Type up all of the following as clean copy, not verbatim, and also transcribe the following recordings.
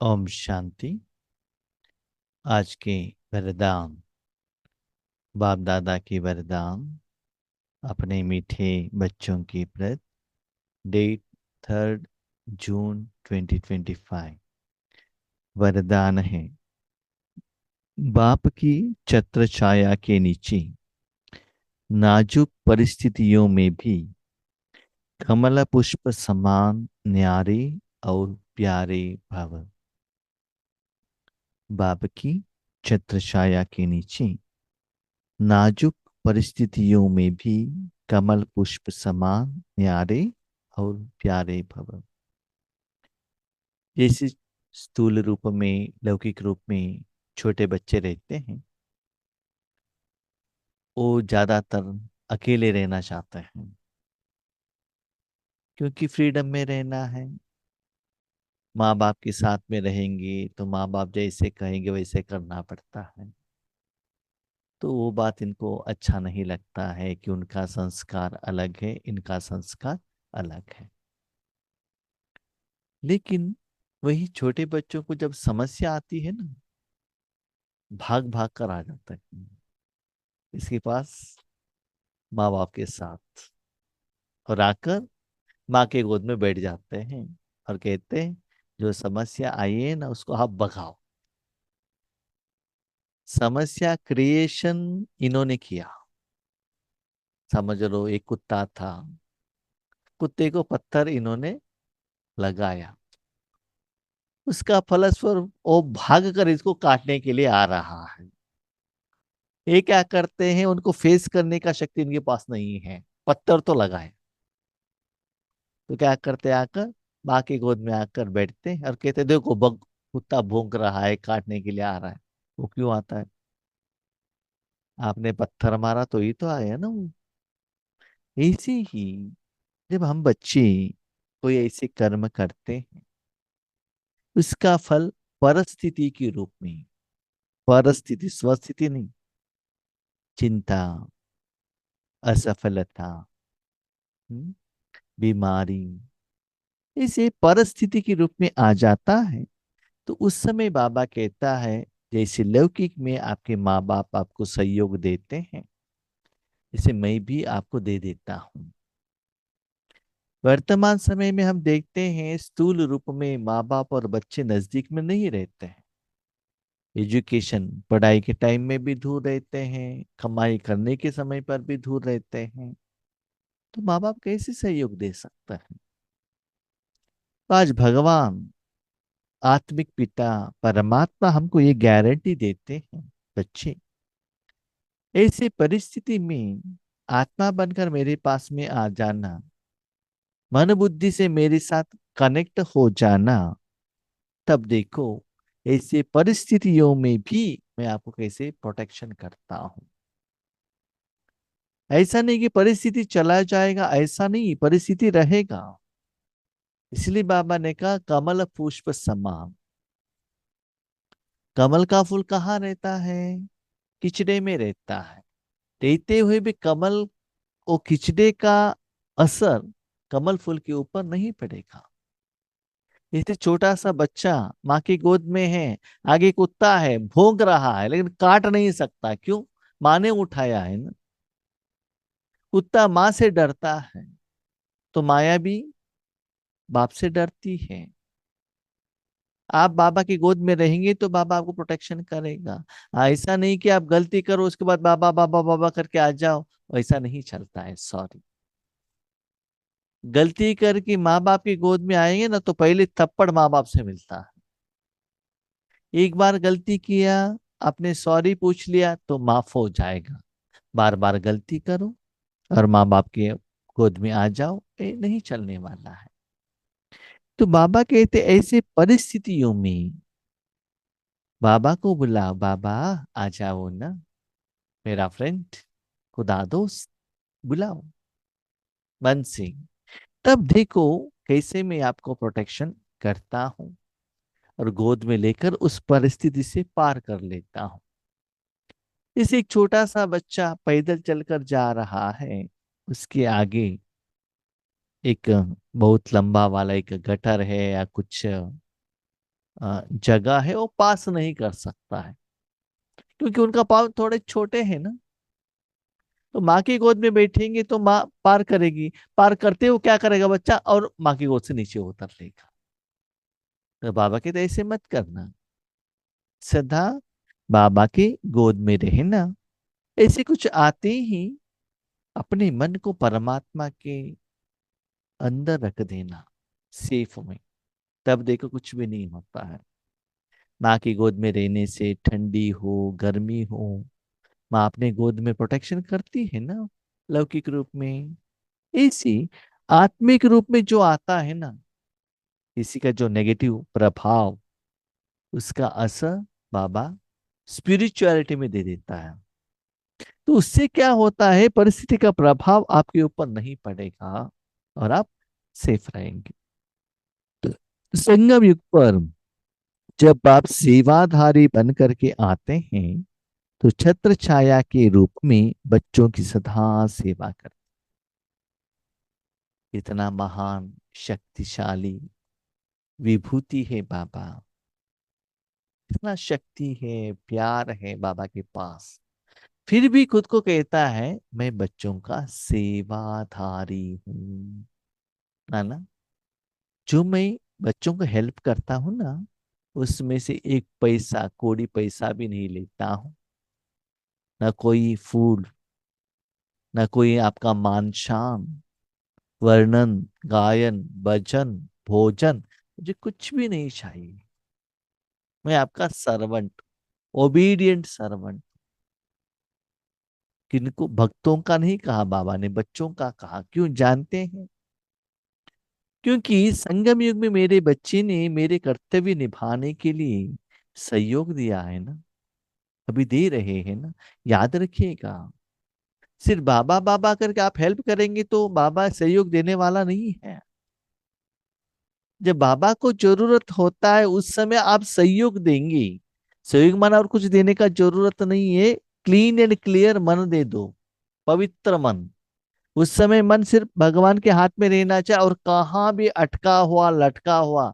ओम शांति। आज के वरदान, बाप दादा की वरदान अपने मीठे बच्चों की प्रत, डेट 3 जून 2025। वरदान है, बाप की छत्र छाया के नीचे नाजुक परिस्थितियों में भी कमल पुष्प समान न्यारे और प्यारे भव। बाप की छत्र छाया के नीचे नाजुक परिस्थितियों में भी कमल पुष्प समान न्यारे और प्यारे भव। जैसे स्थूल रूप में, लौकिक रूप में छोटे बच्चे रहते हैं, वो ज्यादातर अकेले रहना चाहते हैं क्योंकि फ्रीडम में रहना है। माँ बाप के साथ में रहेंगे तो माँ बाप जैसे कहेंगे वैसे करना पड़ता है। तो वो बात इनको अच्छा नहीं लगता है कि उनका संस्कार अलग है, इनका संस्कार अलग है। लेकिन वही छोटे बच्चों को जब समस्या आती है ना, भाग भाग कर आ जाता है इसके पास माँ बाप के साथ, और आकर माँ के गोद में बैठ जाते हैं और कहते हैं जो समस्या आई है ना उसको आप भगाओ। समस्या क्रिएशन इन्होंने किया। समझ लो एक कुत्ता था, कुत्ते को पत्थर इन्होंने लगाया, उसका फलस्वरूप वो भाग कर इसको काटने के लिए आ रहा है। ये क्या करते हैं, उनको फेस करने का शक्ति इनके पास नहीं है, पत्थर तो लगाए। तो क्या करते हैं, आकर माँ की गोद में आकर बैठते हैं और कहते देखो बग कुत्ता भौंक रहा है, काटने के लिए आ रहा है। वो क्यों आता है? आपने पत्थर मारा तो ही तो आया ना वो। ऐसे ही जब हम बच्चे कोई ऐसे कर्म करते हैं, उसका फल परिस्थिति के रूप में, परिस्थिति स्वस्थिति नहीं, चिंता, असफलता, हम्म, बीमारी, इसे परिस्थिति के रूप में आ जाता है। तो उस समय बाबा कहता है जैसे लौकिक में आपके माँ बाप आपको सहयोग देते हैं, इसे मैं भी आपको दे देता हूँ। वर्तमान समय में हम देखते हैं स्थूल रूप में माँ बाप और बच्चे नजदीक में नहीं रहते हैं। एजुकेशन, पढ़ाई के टाइम में भी दूर रहते हैं, कमाई करने के समय पर भी दूर रहते हैं। तो माँ बाप कैसे सहयोग दे सकता है? तो आज भगवान, आत्मिक पिता, परमात्मा हमको ये गारंटी देते हैं, बच्चे ऐसी परिस्थिति में आत्मा बनकर मेरे पास में आ जाना, मन बुद्धि से मेरे साथ कनेक्ट हो जाना, तब देखो ऐसे परिस्थितियों में भी मैं आपको कैसे प्रोटेक्शन करता हूं। ऐसा नहीं कि परिस्थिति चला जाएगा, ऐसा नहीं, परिस्थिति रहेगा। इसलिए बाबा ने कहा कमल पुष्प समान। कमल का फूल कहाँ रहता है? किचड़े में रहता है। रहते हुए भी कमल, वो किचड़े का असर कमल फूल के ऊपर नहीं पड़ेगा। जैसे छोटा सा बच्चा माँ की गोद में है, आगे कुत्ता है भौंक रहा है लेकिन काट नहीं सकता, क्यों? माँ ने उठाया है ना। कुत्ता माँ से डरता है, तो माया भी बाप से डरती है। आप बाबा की गोद में रहेंगे तो बाबा आपको प्रोटेक्शन करेगा। ऐसा नहीं कि आप गलती करो उसके बाद बाबा बाबा बाबा करके आ जाओ, ऐसा नहीं चलता है, सॉरी। गलती करके माँ बाप की गोद में आएंगे ना तो पहले थप्पड़ माँ बाप से मिलता है। एक बार गलती किया, आपने सॉरी पूछ लिया तो माफ हो जाएगा। बार बार गलती करो और माँ बाप के गोद में आ जाओ, ये नहीं चलने वाला है। तो बाबा कहते ऐसे परिस्थितियों में बाबा को बुलाओ, बाबा आ जाओ ना, मेरा फ्रेंड, खुदा दोस्त, बुलाओ मन से। तब देखो कैसे मैं आपको प्रोटेक्शन करता हूं और गोद में लेकर उस परिस्थिति से पार कर लेता हूं। जैसे एक छोटा सा बच्चा पैदल चलकर जा रहा है, उसके आगे एक बहुत लंबा वाला एक गटर है या कुछ जगह है वो पास नहीं कर सकता है, क्योंकि उनका पाँव थोड़े छोटे हैं ना। तो माँ की गोद में बैठेंगे तो माँ पार करेगी, पार करते हुए क्या करेगा बच्चा, और माँ की गोद से नीचे उतर लेगा। तो बाबा कहते ऐसे मत करना, सदा बाबा की गोद में रहना। ऐसे कुछ आते ही अपने मन को परमात्मा के अंदर रख देना, सेफ में। तब देखो कुछ भी नहीं होता है। माँ की गोद में रहने से ठंडी हो गर्मी हो, माँ अपने गोद में प्रोटेक्शन करती है ना, लौकिक रूप में। इसी आत्मिक रूप में जो आता है ना, इसी का जो नेगेटिव प्रभाव, उसका असर बाबा स्पिरिचुअलिटी में दे देता है। तो उससे क्या होता है, परिस्थिति का प्रभाव आपके ऊपर नहीं पड़ेगा और आप सेफ रहेंगे। संगम युग पर जब आप सेवाधारी बन करके आते हैं, तो छत्र छाया के रूप में बच्चों की सदा सेवा करते। इतना महान शक्तिशाली विभूति है बाबा, इतना शक्ति है, प्यार है बाबा के पास, फिर भी खुद को कहता है मैं बच्चों का सेवाधारी हूं। है ना। जो मैं बच्चों को हेल्प करता हूं ना, उसमें से एक पैसा कोड़ी पैसा भी नहीं लेता हूं। ना कोई फूल, ना कोई आपका मान शान, वर्णन, गायन, भजन, भोजन, मुझे कुछ भी नहीं चाहिए। मैं आपका सर्वेंट, ओबीडियंट सर्वेंट। किनको, भक्तों का नहीं कहा बाबा ने, बच्चों का कहा। क्यों जानते हैं? क्योंकि संगम युग में मेरे बच्चे ने मेरे कर्तव्य निभाने के लिए सहयोग दिया है ना, अभी दे रहे हैं ना। याद रखिएगा, सिर्फ बाबा बाबा करके आप हेल्प करेंगे तो बाबा सहयोग देने वाला नहीं है। जब बाबा को जरूरत होता है उस समय आप सहयोग देंगे। सहयोग माना और कुछ देने का जरूरत नहीं है। क्लीन एंड क्लियर मन दे दो, पवित्र मन। उस समय मन सिर्फ भगवान के हाथ में रहना चाहिए, और कहाँ भी अटका हुआ लटका हुआ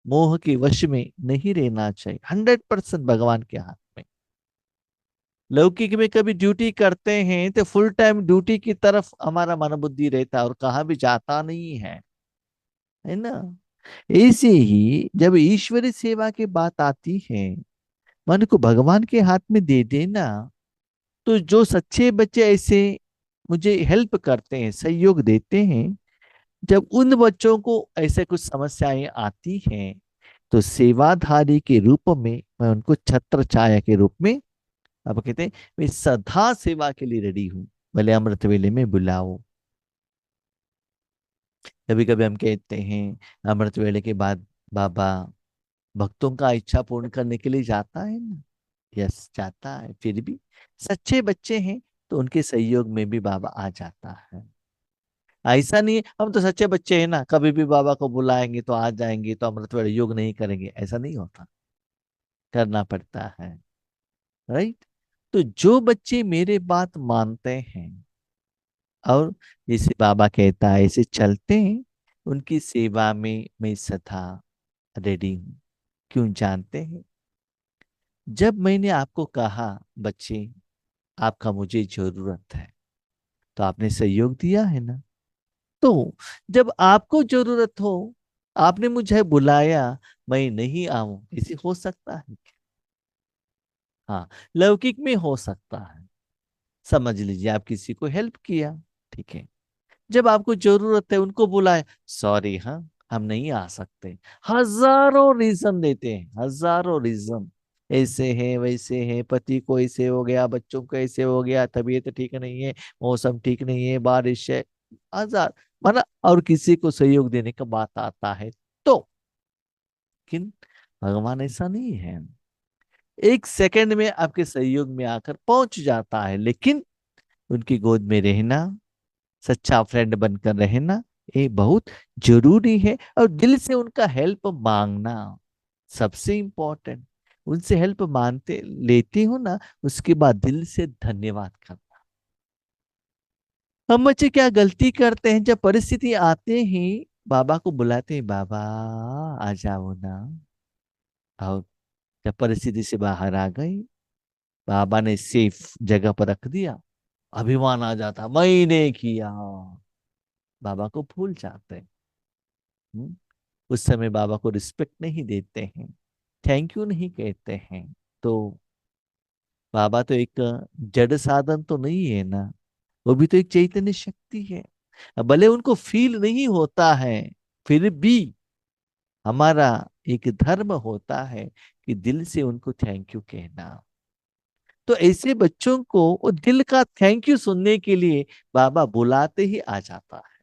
मोह के वश में नहीं रहना चाहिए। 100% भगवान के हाथ में। लौकिक में कभी ड्यूटी करते हैं तो फुल टाइम ड्यूटी की तरफ हमारा मन बुद्धि रहता है और कहाँ भी जाता नहीं है ना। ऐसे ही जब ईश्वरी सेवा की बात आती है, मन को भगवान के हाथ में दे देना। तो जो सच्चे बच्चे ऐसे मुझे हेल्प करते हैं, सहयोग देते हैं, जब उन बच्चों को ऐसे कुछ समस्याएं आती हैं, तो सेवाधारी के रूप में मैं उनको छत्र छाया के रूप में, अब कहते हैं मैं सदा सेवा के लिए रेडी हूं, भले अमृत वेले में बुलाओ। कभी कभी हम कहते हैं अमृत वेले के बाद बाबा भक्तों का इच्छा पूर्ण करने के लिए जाता है ना। यस, जाता है। फिर भी सच्चे बच्चे हैं तो उनके सहयोग में भी बाबा आ जाता है। ऐसा नहीं है हम तो सच्चे बच्चे हैं ना, कभी भी बाबा को बुलाएंगे तो आ जाएंगे, तो अमृत वेले योग नहीं करेंगे, ऐसा नहीं होता। करना पड़ता है। राइट। तो जो बच्चे मेरे बात मानते हैं और जैसे बाबा कहता है ऐसे चलते हैं, उनकी सेवा में मैं सदा रेडी हूं। क्यों जानते हैं? जब मैंने आपको कहा बच्चे आपका मुझे जरूरत है, तो आपने सहयोग दिया है ना। तो जब आपको जरूरत हो, आपने मुझे बुलाया, मैं नहीं आऊं, इसे हो सकता है क्या? हाँ, लौकिक में हो सकता है। समझ लीजिए आप किसी को हेल्प किया, ठीक है। जब आपको जरूरत है उनको बुलाए, सॉरी हाँ हम नहीं आ सकते, हजारों रीजन देते हैं, हजारों रीजन। ऐसे है वैसे है, पति को ऐसे हो गया, बच्चों को ऐसे हो गया, तबीयत ठीक नहीं है, मौसम ठीक नहीं है, बारिश है, हजार। माना और किसी को सहयोग देने का बात आता है तो, लेकिन भगवान ऐसा नहीं है। एक सेकंड में आपके सहयोग में आकर पहुंच जाता है, लेकिन उनकी गोद में रहना, सच्चा फ्रेंड बनकर रहना, ये बहुत जरूरी है। और दिल से उनका हेल्प मांगना सबसे इंपॉर्टेंट। उनसे हेल्प मांगते लेती हो ना, उसके बाद दिल से धन्यवाद करना। हम बच्चे क्या गलती करते हैं, जब परिस्थिति आते हैं बाबा को बुलाते हैं, बाबा आ जाओ ना, और जब परिस्थिति से बाहर आ गई, बाबा ने सेफ जगह पर रख दिया, अभिमान आ जाता, मैंने किया। बाबा को भूल जाते हैं। हम्म? उस समय बाबा को रिस्पेक्ट नहीं देते हैं, थैंक यू नहीं कहते हैं। तो बाबा तो एक जड़ साधन तो नहीं है ना, वो भी तो एक चैतन्य शक्ति है। अब भले उनको फील नहीं होता है, फिर भी हमारा एक धर्म होता है कि दिल से उनको थैंक यू कहना। तो ऐसे बच्चों को वो दिल का थैंक यू सुनने के लिए बाबा बुलाते ही आ जाता है।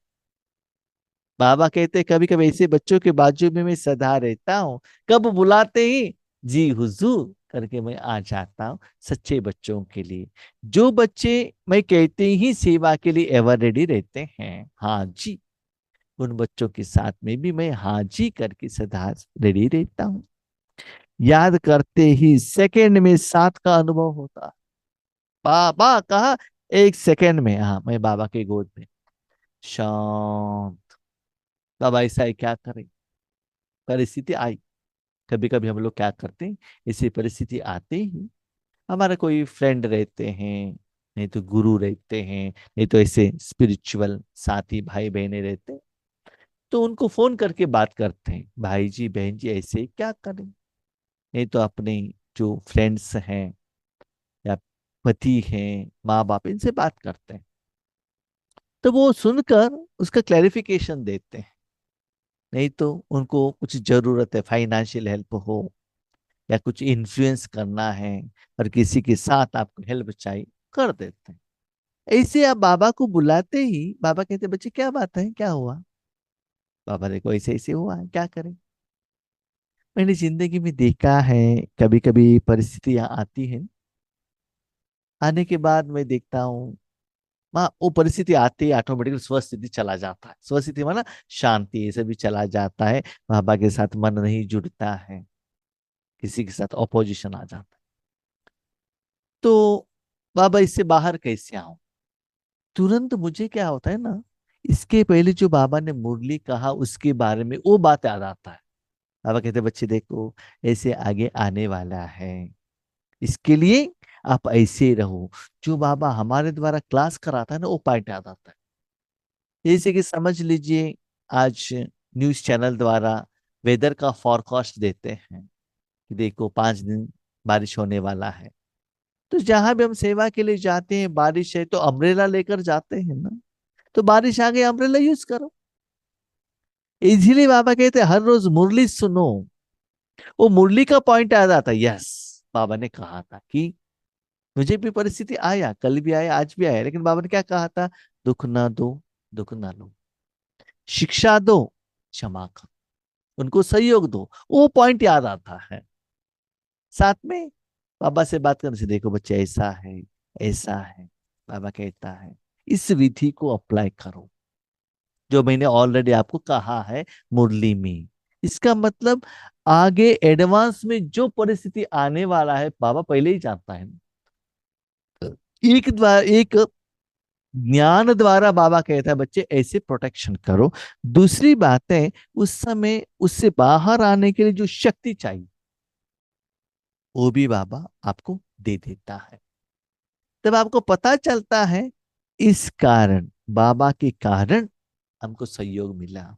बाबा कहते हैं कभी कभी ऐसे बच्चों के बाजू में मैं सदा रहता हूँ, कब बुलाते ही जी हुजूर करके मैं आ जाता हूँ। सच्चे बच्चों के लिए, जो बच्चे मैं कहते ही सेवा के लिए एवर रेडी रहते हैं, हाँ जी, उन बच्चों के साथ में भी मैं हाँ जी करके सदा रेडी रहता हूँ। याद करते ही सेकंड में साथ का अनुभव होता है। बाबा कहा, एक सेकंड में, हाँ मैं बाबा के गोद में शांत। बाबा ऐसा है, क्या करें, परिस्थिति आई। कभी कभी हम लोग क्या करते हैं, ऐसी परिस्थिति आते ही हमारा कोई फ्रेंड रहते हैं, नहीं तो गुरु रहते हैं, नहीं तो ऐसे स्पिरिचुअल साथी भाई बहने रहते हैं, तो उनको फोन करके बात करते हैं, भाई जी बहन जी ऐसे क्या करें। नहीं तो अपने जो फ्रेंड्स हैं या पति हैं, माँ बाप, इनसे बात करते हैं। तो वो सुनकर उसका क्लैरिफिकेशन देते हैं। नहीं तो उनको कुछ जरूरत है, फाइनेंशियल हेल्प हो या कुछ इन्फ्लुएंस करना है और किसी के साथ आपको हेल्प चाहिए, कर देते हैं। ऐसे आप बाबा को बुलाते ही बाबा कहते, बच्चे क्या बात है, क्या हुआ। बाबा देखो ऐसे ऐसे हुआ है, क्या करें। मैंने जिंदगी में देखा है, कभी कभी परिस्थितियां आती हैं, आने के बाद मैं देखता हूँ, वहाँ वो परिस्थिति आती है ऑटोमेटिकली स्वस्थिति चला जाता है। स्वस्थिति माना शांति, ऐसे भी चला जाता है। बाबा के साथ मन नहीं जुड़ता है, किसी के साथ ऑपोजिशन आ जाता है। तो बाबा इससे बाहर कैसे आऊं। तुरंत मुझे क्या होता है ना, इसके पहले जो बाबा ने मुरली कहा उसके बारे में वो बात याद आता है। बाबा कहते, बच्चे देखो ऐसे आगे आने वाला है, इसके लिए आप ऐसे रहो। जो बाबा हमारे द्वारा क्लास कराता है ना, वो पॉइंट याद आता है। जैसे कि समझ लीजिए, आज न्यूज चैनल द्वारा वेदर का फॉरकास्ट देते हैं कि देखो 5 दिन बारिश होने वाला है। तो जहां भी हम सेवा के लिए जाते हैं, बारिश है तो अम्ब्रेला लेकर जाते हैं ना, तो बारिश आ गई, अम्ब्रेला यूज करो। इसीलिए बाबा कहते हैं हर रोज मुरली सुनो, वो मुरली का पॉइंट याद आता है। यस, बाबा ने कहा था कि मुझे भी परिस्थिति आया, कल भी आया, आज भी आया, लेकिन बाबा ने क्या कहा था, दुख ना दो, दुख ना लो, शिक्षा दो, क्षमा करो, उनको सहयोग दो। वो पॉइंट याद आता है। साथ में बाबा से बात करने से, देखो बच्चे ऐसा है, ऐसा है। बाबा कहता है इस विधि को अप्लाई करो, जो मैंने ऑलरेडी आपको कहा है मुरली में। इसका मतलब आगे एडवांस में जो परिस्थिति आने वाला है बाबा पहले ही जानता है। एक ज्ञान द्वारा बाबा कहता है बच्चे ऐसे प्रोटेक्शन करो। दूसरी बात है, उस समय उससे बाहर आने के लिए जो शक्ति चाहिए वो भी बाबा आपको दे देता है। तब आपको पता चलता है, इस कारण, बाबा के कारण हमको सहयोग मिला।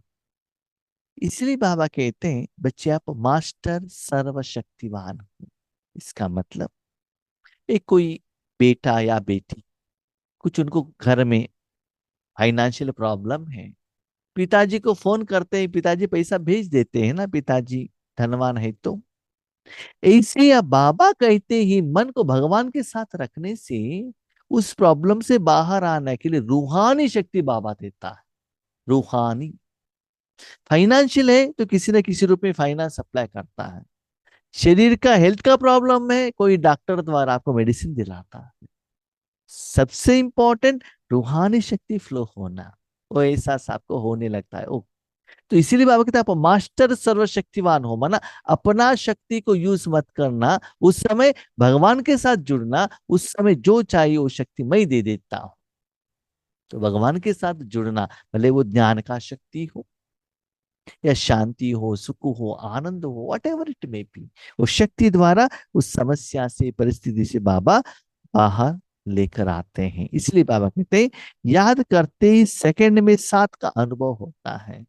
इसलिए बाबा कहते हैं बच्चे आप मास्टर सर्वशक्तिवान हो। इसका मतलब एक कोई बेटा या बेटी, कुछ उनको घर में फाइनेंशियल प्रॉब्लम है, पिताजी को फोन करते हैं, पिताजी पैसा भेज देते हैं ना, पिताजी धनवान है। तो ऐसे या बाबा कहते ही मन को भगवान के साथ रखने से उस प्रॉब्लम से बाहर आने के लिए रूहानी शक्ति बाबा देता है। रूहानी, फाइनेंशियल है तो किसी न किसी रूप में फाइनेंस सप्लाई करता है। शरीर का हेल्थ का प्रॉब्लम है, कोई डॉक्टर द्वारा आपको मेडिसिन दिलाता है। सबसे इंपॉर्टेंट, रूहानी शक्ति फ्लो होना, वो एहसास आपको होने लगता है। ओ, तो इसीलिए बाबा कहते हैं आप मास्टर सर्वशक्तिवान हो, माना अपना शक्ति को यूज मत करना, उस समय भगवान के साथ जुड़ना, उस समय जो चाहिए वो शक्ति मैं दे देता हूं। तो भगवान के साथ जुड़ना, भले वो ज्ञान का शक्ति हो, या शांति हो, सुख हो, आनंद हो, what ever it may be, वो शक्ति द्वारा उस समस्या से, परिस्थिति से बाबा बाहर लेकर आते हैं। इसलिए बाबा कहते हैं याद करते ही सेकंड में साथ का अनुभव होता है।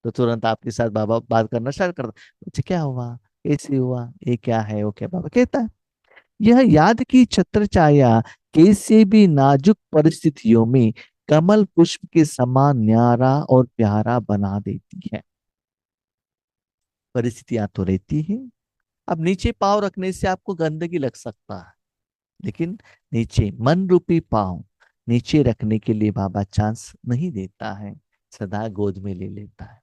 तो तुरंत आपके साथ बाबा बात करना स्टार्ट करता, अच्छा क्या हुआ, कैसे हुआ, ये क्या है, वो क्या, बाबा कहता है यह याद की छत्र छाया कैसे भी नाजुक परिस्थितियों में कमल पुष्प के समान न्यारा और प्यारा बना देती है। परिस्थितियां तो रहती हैं, अब नीचे पाँव रखने से आपको गंदगी लग सकता है, लेकिन नीचे मन रूपी पाँव नीचे रखने के लिए बाबा चांस नहीं देता है, सदा गोद में ले लेता है।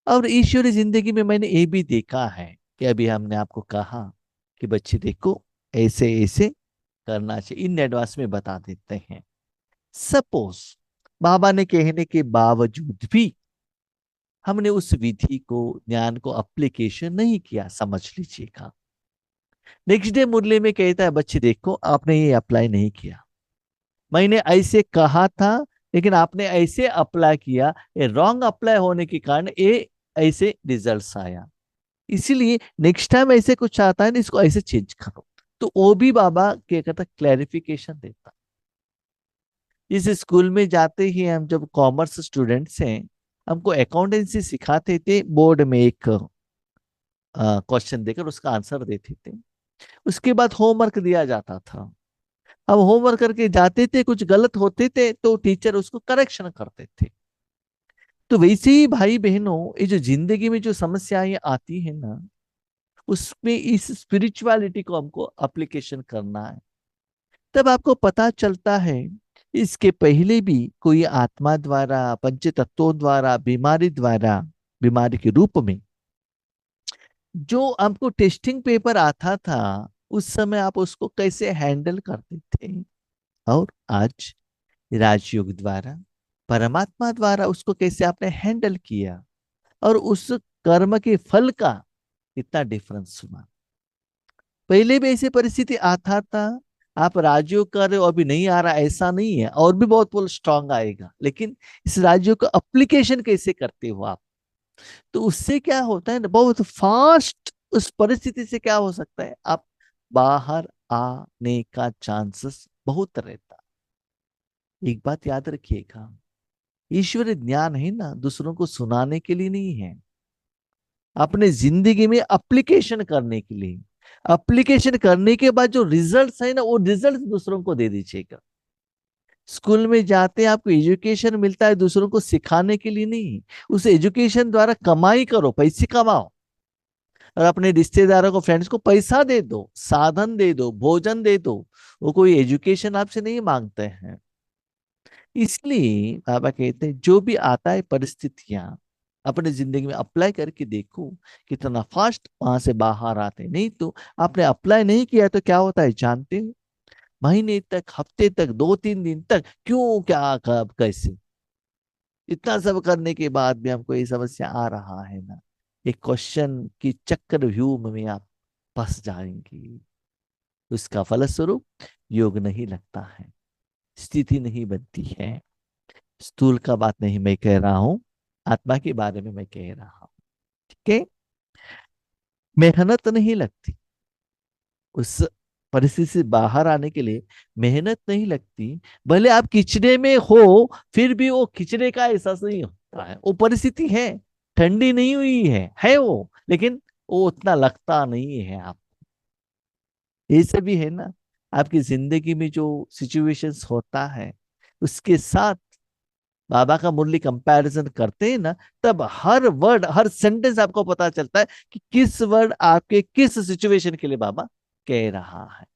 और ईश्वरी जिंदगी में मैंने ये भी देखा है कि अभी हमने आपको कहा कि बच्चे देखो ऐसे ऐसे करना चाहिए, इन एडवांस में बता देते हैं। सपोज बाबा ने कहने के बावजूद भी हमने उस विधि को, ज्ञान को अप्लीकेशन नहीं किया, समझ लीजिएगा। नेक्स्ट डे मुरली में कहता है बच्चे देखो आपने ये अप्लाई नहीं किया, मैंने ऐसे कहा था लेकिन आपने ऐसे अप्लाई किया, ये रॉन्ग अप्लाई होने के कारण ये ऐसे रिजल्ट्स आया, इसीलिए नेक्स्ट टाइम ऐसे कुछ आता है ना, इसको ऐसे चेंज करो। तो वो भी बाबा क्या कहता, क्लैरिफिकेशन देता। इस स्कूल में जाते ही हम जब कॉमर्स स्टूडेंट्स हैं, हमको अकाउंटेंसी सिखाते थे, बोर्ड में एक क्वेश्चन देकर उसका आंसर देते थे, उसके बाद होमवर्क दिया जाता था। अब होमवर्क करके जाते थे, कुछ गलत होते थे तो टीचर उसको करेक्शन करते थे। तो वैसे ही भाई बहनों, ये जो जिंदगी में जो समस्याएं आती है ना, उसमें इस स्पिरिचुअलिटी को हमको अप्लीकेशन करना है, तब आपको पता चलता है इसके पहले भी कोई आत्मा द्वारा, पंच तत्वों द्वारा, बीमारी द्वारा, बीमारी के रूप में जो हमको टेस्टिंग पेपर आता था, उस समय आप उसको कैसे हैंडल करते थे, और आज राजयोग द्वारा, परमात्मा द्वारा उसको कैसे आपने हैंडल किया, और उस कर्म के फल का कितना डिफरेंस हुआ। पहले भी ऐसी परिस्थिति आता था, आप राजयोग कर रहे हो अभी नहीं आ रहा, ऐसा नहीं है, और भी बहुत बहुत स्ट्रांग आएगा, लेकिन इस राजयोग का अप्लीकेशन कैसे करते हो आप। तो उससे क्या होता है ना, बहुत फास्ट उस परिस्थिति से क्या हो सकता है, आप बाहर आने का चांसेस बहुत रहता। एक बात याद रखिएगा, ईश्वर ज्ञान है ना, दूसरों को सुनाने के लिए नहीं है, अपने जिंदगी में अप्लीकेशन करने के लिए। अप्लीकेशन करने के बाद जो रिजल्ट्स है ना, वो रिजल्ट दूसरों को दे दीजिएगा। स्कूल में जाते हैं, आपको एजुकेशन मिलता है दूसरों को सिखाने के लिए नहीं, उस एजुकेशन द्वारा कमाई करो, पैसे कमाओ, और अपने रिश्तेदारों को, फ्रेंड्स को पैसा दे दो, साधन दे दो, भोजन दे दो, वो कोई एजुकेशन आपसे नहीं मांगते हैं। इसलिए बाबा कहते हैं जो भी आता है परिस्थितियां, अपने जिंदगी में अप्लाई करके देखो कितना फास्ट वहां से बाहर आते हैं। नहीं तो आपने अप्लाई नहीं किया तो क्या होता है जानते हो, महीने तक, हफ्ते तक, 2-3 दिन तक, क्यों, क्या, कब, कैसे, इतना सब करने के बाद भी हमको ये समस्या आ रहा है ना, एक क्वेश्चन की चक्कर व्यूह में आप फंस जाएंगे। उसका फलस्वरूप योग नहीं लगता है, स्थिति नहीं बनती है। स्थूल का बात नहीं मैं कह रहा हूं, आत्मा के बारे में मैं कह रहा हूं। ठीक है, मेहनत नहीं लगती उस परिस्थिति से बाहर आने के लिए, मेहनत नहीं लगती। भले आप खिंचने में हो, फिर भी वो खिंचने का एहसास नहीं होता है, वो परिस्थिति है, ठंडी नहीं हुई है वो, लेकिन वो उतना लगता नहीं है आप। ये सब भी है ना, आपकी जिंदगी में जो सिचुएशंस होता है, उसके साथ बाबा का मुरली कंपैरिजन करते हैं ना, तब हर वर्ड, हर सेंटेंस आपको पता चलता है कि किस वर्ड आपके किस सिचुएशन के लिए बाबा कह रहा है।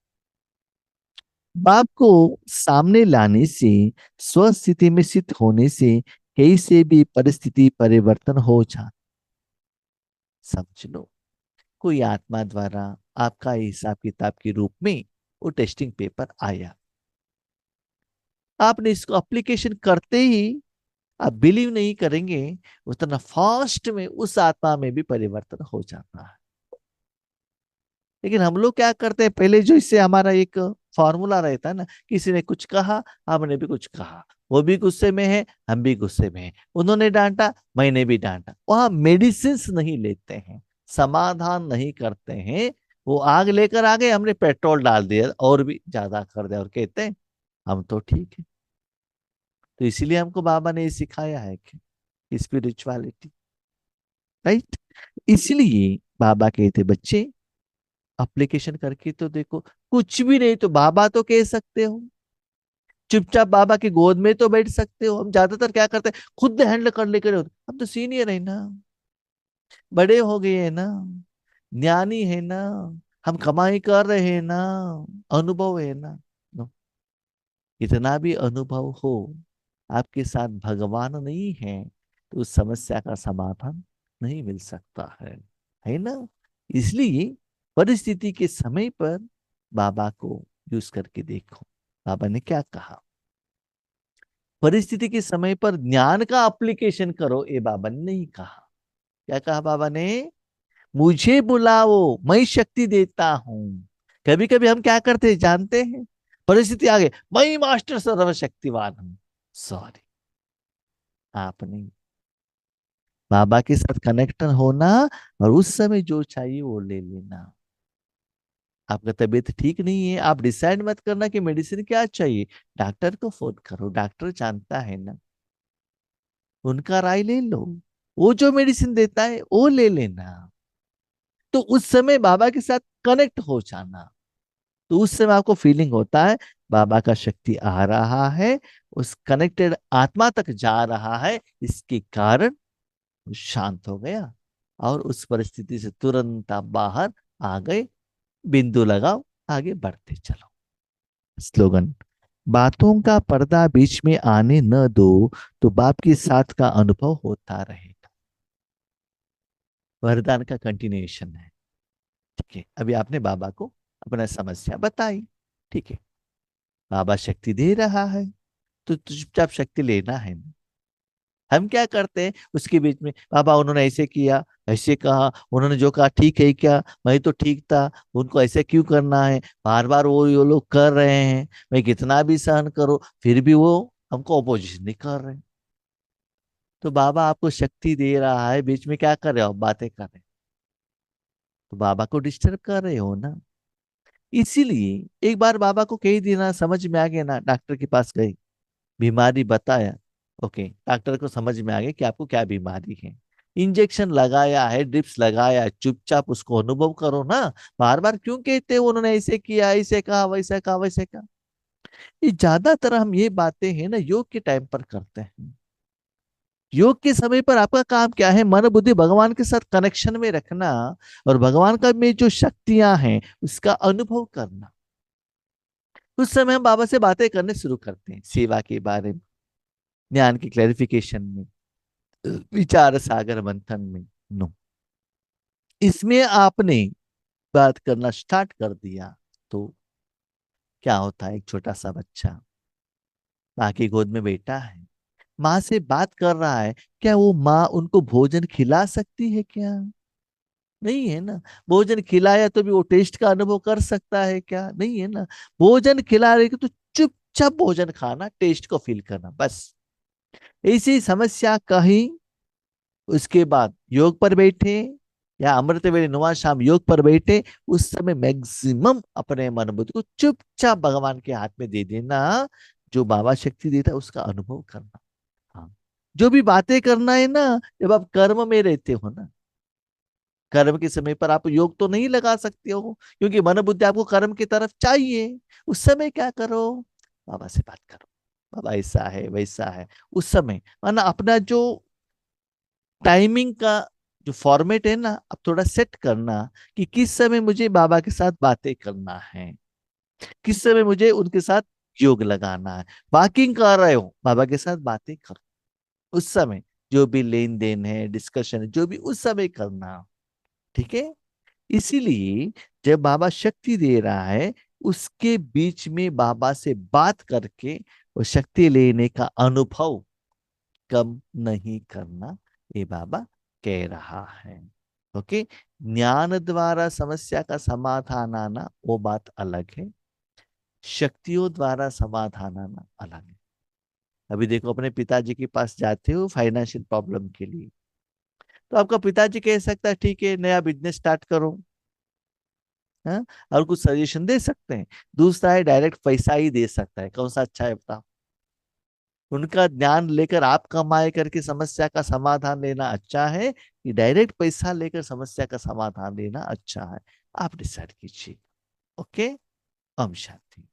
बाप को सामने लाने से, स्वस्थिति में स्थित होने से कैसे भी परिस्थिति परिवर्तन हो जाता। समझ लो, कोई आत्मा द्वारा आपका हिसाब किताब के रूप में वो टेस्टिंग पेपर आया, आपने इसको अप्लीकेशन करते ही, आप बिलीव नहीं करेंगे, उतना फास्ट में उस आत्मा में भी परिवर्तन हो जाता है। लेकिन हम लोग क्या करते हैं, पहले जो इससे हमारा एक फॉर्मूला रहता है ना, किसी ने कुछ कहा, हमने भी कुछ कहा, वो भी गुस्से में है, हम भी गुस्से में हैं। उन्होंने डांटा, मैंने भी डांटा। वहां मेडिसिन नहीं लेते हैं, समाधान नहीं करते हैं। वो आग लेकर आ गए, हमने पेट्रोल डाल दिया और भी ज्यादा कर दिया, और कहते हैं हम तो ठीक है। तो इसीलिए हमको बाबा ने ये सिखाया है कि स्पिरिचुअलिटी, राइट। इसलिए बाबा कहते बच्चे, एप्लीकेशन करके तो देखो, कुछ भी नहीं तो बाबा तो कह सकते हो, चुपचाप बाबा की गोद में तो बैठ सकते हो। हम ज्यादातर क्या करते हैं, खुद हैंडल कर लेकर, हम तो सीनियर है ना, बड़े हो गए हैं ना, ज्ञानी है ना, हम कमाई कर रहे हैं ना, अनुभव है ना। नो, इतना भी अनुभव हो, आपके साथ भगवान नहीं है, तो उस समस्या का समाधान नहीं मिल सकता है ना। इसलिए परिस्थिति के समय पर बाबा को यूज करके देखो। बाबा ने क्या कहा, परिस्थिति के समय पर ज्ञान का एप्लीकेशन करो, ये बाबा ने नहीं कहा। क्या कहा बाबा ने, मुझे बुलाओ, मैं शक्ति देता हूं। कभी कभी हम क्या करते हैं जानते हैं, परिस्थिति आ गई, मैं मास्टर सर्वशक्तिवान हूं। सॉरी, आप नहीं। बाबा के साथ कनेक्ट होना, और उस समय जो चाहिए वो ले लेना। आपका तबीयत ठीक नहीं है, आप डिसाइड मत करना कि मेडिसिन क्या चाहिए। डॉक्टर को फोन करो, डॉक्टर जानता है ना, उनका राय ले लो। वो जो मेडिसिन देता है वो ले लेना। तो उस समय बाबा के साथ कनेक्ट हो जाना, तो उस समय आपको फीलिंग होता है बाबा का शक्ति आ रहा है, उस कनेक्टेड आत्मा तक जा रहा है, इसके कारण वो शांत हो गया, और उस परिस्थिति से तुरंत आप बाहर आ गए। बिंदु लगाओ, आगे बढ़ते चलो। स्लोगन, बातों का पर्दा बीच में आने न दो, तो बाप के साथ का अनुभव होता रहेगा। वरदान का कंटिन्यूएशन है। ठीक है, अभी आपने बाबा को अपना समस्या बताई, ठीक है, बाबा शक्ति दे रहा है, तो चुपचाप शक्ति लेना है। हम क्या करते हैं उसके बीच में, बाबा उन्होंने ऐसे किया, ऐसे कहा, उन्होंने जो कहा ठीक है क्या, मैं तो ठीक था, उनको ऐसे क्यों करना है, बार बार वो लोग कर रहे हैं, मैं कितना भी सहन करूं फिर भी वो हमको अपोजिशन नहीं कर रहे। तो बाबा आपको शक्ति दे रहा है, बीच में क्या कर रहे हो, बातें कर रहे हैं, तो बाबा को डिस्टर्ब कर रहे हो ना। इसीलिए एक बार बाबा को कही देना, समझ में आ गया ना, डॉक्टर के पास गई, बीमारी बताया, ओके, डॉक्टर को समझ में आ गया कि आपको क्या बीमारी है, इंजेक्शन लगाया है, ड्रिप्स लगाया है, चुपचाप उसको अनुभव करो ना। बार बार क्यों कहते हो उन्होंने ऐसे किया, ऐसे कहा, वैसे कहा, वैसे कहा। ये ज्यादातर हम ये बातें हैं ना योग के टाइम पर करते हैं। योग के समय पर आपका काम क्या है, मन बुद्धि भगवान के साथ कनेक्शन में रखना, और भगवान का में जो शक्तियां हैं उसका अनुभव करना। उस समय हम बाबा से बातें करने शुरू करते हैं, सेवा के बारे में, ज्ञान की क्लैरिफिकेशन में, विचार सागर मंथन में। नो, इसमें आपने बात करना स्टार्ट कर दिया, तो क्या होता है, एक छोटा सा बच्चा माँ की गोद में बैठा है, माँ से बात कर रहा है, क्या वो माँ उनको भोजन खिला सकती है क्या, नहीं है ना। भोजन खिलाया तो भी वो टेस्ट का अनुभव कर सकता है क्या, नहीं है ना। भोजन खिला रहे तो चुपचाप भोजन खाना, टेस्ट को फील करना, बस। ऐसी समस्या कहीं, उसके बाद योग पर बैठे, या अमृत वेले नुआ शाम योग पर बैठे, उस समय मैक्सिमम अपने मन बुद्धि को चुपचाप भगवान के हाथ में दे देना, जो बाबा शक्ति देता है उसका अनुभव करना। हाँ, जो भी बातें करना है ना, जब आप कर्म में रहते हो ना, कर्म के समय पर आप योग तो नहीं लगा सकते हो, क्योंकि मन बुद्धि आपको कर्म की तरफ चाहिए। उस समय क्या करो, बाबा से बात करो, बाबा ऐसा है वैसा है। उस समय माना अपना जो टाइमिंग का जो फॉर्मेट है ना, अब थोड़ा सेट करना, कि किस समय मुझे बाबा के साथ बातें करना है, किस समय मुझे उनके साथ योग लगाना है। वॉकिंग कर रहे हो, बाबा के साथ बातें करो, उस समय जो भी लेन देन है, डिस्कशन है, जो भी उस समय करना, ठीक है। इसीलिए जब बाबा शक्ति दे रहा है, उसके बीच में बाबा से बात करके वो शक्ति लेने का अनुभव कम नहीं करना, ये बाबा कह रहा है। ओके, ज्ञान द्वारा समस्या का समाधान आना वो बात अलग है, शक्तियों द्वारा समाधान आना अलग है। अभी देखो अपने पिताजी के पास जाते हो फाइनेंशियल प्रॉब्लम के लिए, तो आपका पिताजी कह सकता है ठीक है नया बिजनेस स्टार्ट करो, हाँ, और कुछ सजेशन दे सकते हैं। दूसरा है डायरेक्ट पैसा ही दे सकता है, कौन सा अच्छा है बताओ? उनका ज्ञान लेकर आप कमाए करके समस्या का समाधान लेना अच्छा है, कि डायरेक्ट पैसा लेकर समस्या का समाधान लेना अच्छा है? आप डिसाइड कीजिए। ओके। ओम शांति।